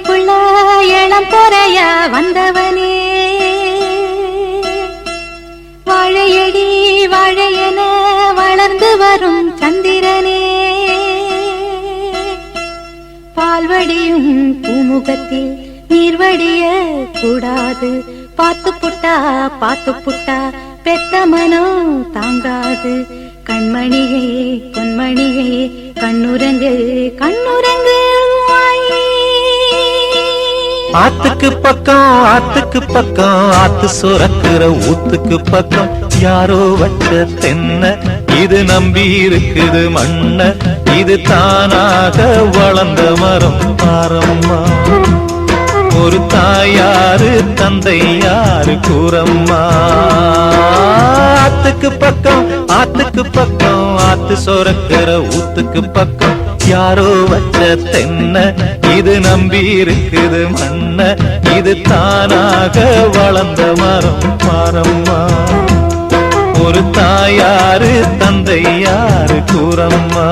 ஊருக்குள்ள இளம் பொறைய வந்தவனே, வாழையடி வாழையென வளர்ந்து வரும் சந்திரனே, பால்வடியும் பூமுகத்தில் நீர்வடிய கூடாது, பாத்து புட்டா பெத்த மனோ தாங்காது. கண்மணியே பொன்மணியே கண்ணுரங்கு கண்ணுரங்கு ஆத்துக்கு பக்கம் ஆத்து சுரக்கிற ஊத்துக்கு பக்கம் யாரோ வச்ச தென்ன இது நம்பி இருக்குது மண்ண, இது தானாக வளர்ந்த மரம் பாரம்மா. ஒரு தாயாரு தந்தை யாரு கூறம்மா. ஆத்துக்கு பக்கம் ஆத்து சுரக்கிற ஊத்துக்கு பக்கம் யாரோ வச்ச தென்ன இது நம்பி இருக்குது மண்ண, இது தானாக வளர்ந்த மரம் பாரம்மா. ஒரு தாயாரு தந்தை யாரு கூறம்மா.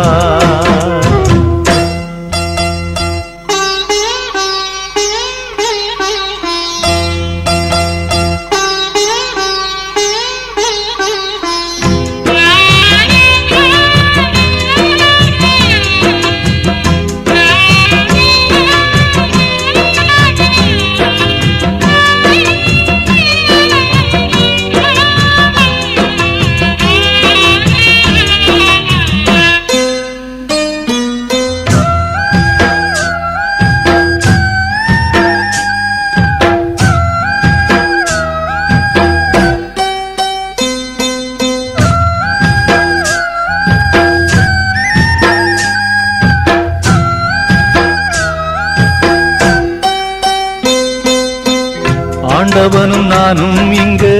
ஆண்டவனும் நானும் இங்கு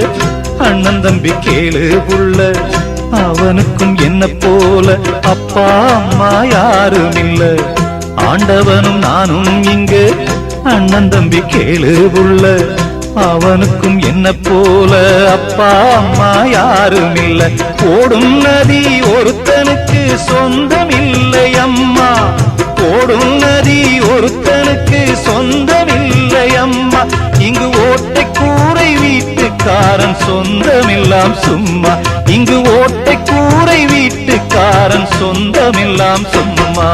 அண்ணன் தம்பி கேளு புள்ள, அவனுக்கும் என்ன போல அப்பா அம்மா யாரும் இல்ல. ஆண்டவனும் நானும் இங்கு அண்ணன் தம்பி கேளு புள்ள, அவனுக்கும் என்ன போல அப்பா அம்மா யாரும் இல்ல. ஓடும் நதி ஒருத்தனுக்கு சொந்தம் இல்லை அம்மா, ஓடும் நதி ஒருத்தனுக்கு சொந்தம் இல்லை அம்மா. இங்கு ஓட்டை கூரை வீட்டுக்காரன் சொந்தமெல்லாம் சும்மா, இங்கு ஓட்டை கூரை வீட்டுக்காரன் சொந்தமெல்லாம் சும்மா.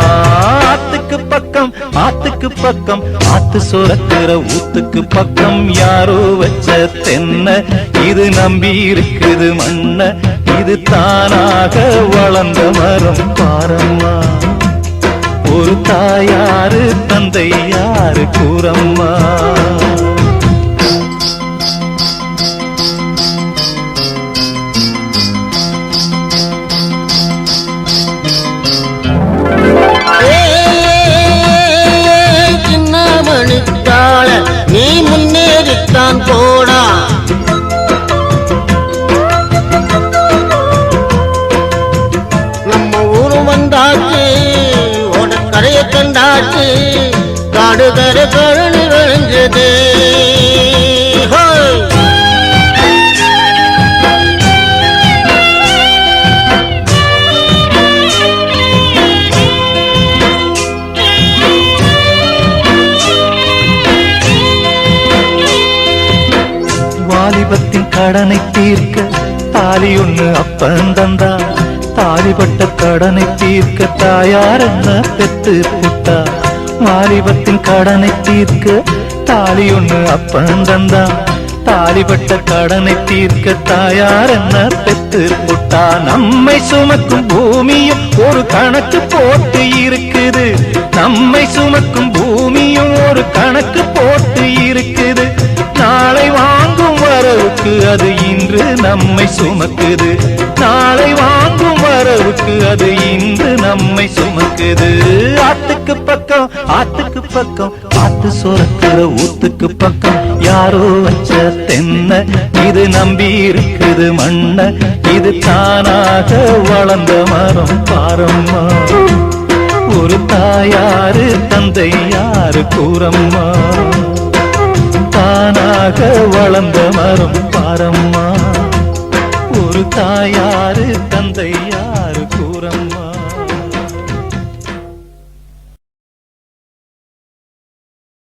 ஆத்துக்கு பக்கம் ஆத்து சுரக்கிற ஊத்துக்கு பக்கம் யாரோ வச்ச தென்ன இது நம்பி இருக்குது மண்ண, இது தானாக வளர்ந்த மரம் பாரம்மா. ஒரு தாயாரு தந்தை யாரு கூறம்மா. நீ முன்னேறித்தான் போடா, நம்ம ஊரும் வந்தாச்சு ஓட கரையை கண்டாச்சு, காடு கரை கழனி விளைஞ்சது. வாலிபத்தின் கடனை தீர்க்க தாலி ஒண்ணு அப்பன் தந்தா, தாலிபட்ட கடனை தீர்க்க தாயார் என்ன பெத்து புட்டா. வாலிபத்தின் கடனை தீர்க்க தாலி ஒண்ணு அப்பன் தந்தா, தாலிபட்ட கடனை தீர்க்க தாயார் என்ன பெத்து புட்டா. நம்மை சுமக்கும் பூமியும் ஒரு கணக்கு போட்டு இருக்குது, நம்மை சுமக்கும் பூமியும் ஒரு கணக்கு போட்டு இருக்குது. நாளை வாங்கும் வரவுக்கு அது இன்று நம்மை சுமக்குது, நாளை வாங்கும் வரவுக்கு அது இன்று நம்மை சுமக்குது. ஆத்துக்கு பக்கம் ஆத்து சுரக்கிற ஊத்துக்கு பக்கம் யாரோ வச்ச தென்ன இது நம்பி இருக்குது மண்ண, இது தானாக வளர்ந்த மரம் பாரம்மா. ஒரு தாயாரு தந்தை யாரு கூறம்மா. தானாக வளர்ந்த மரம் பாரம்மா. ஒரு தாயாரு தந்தை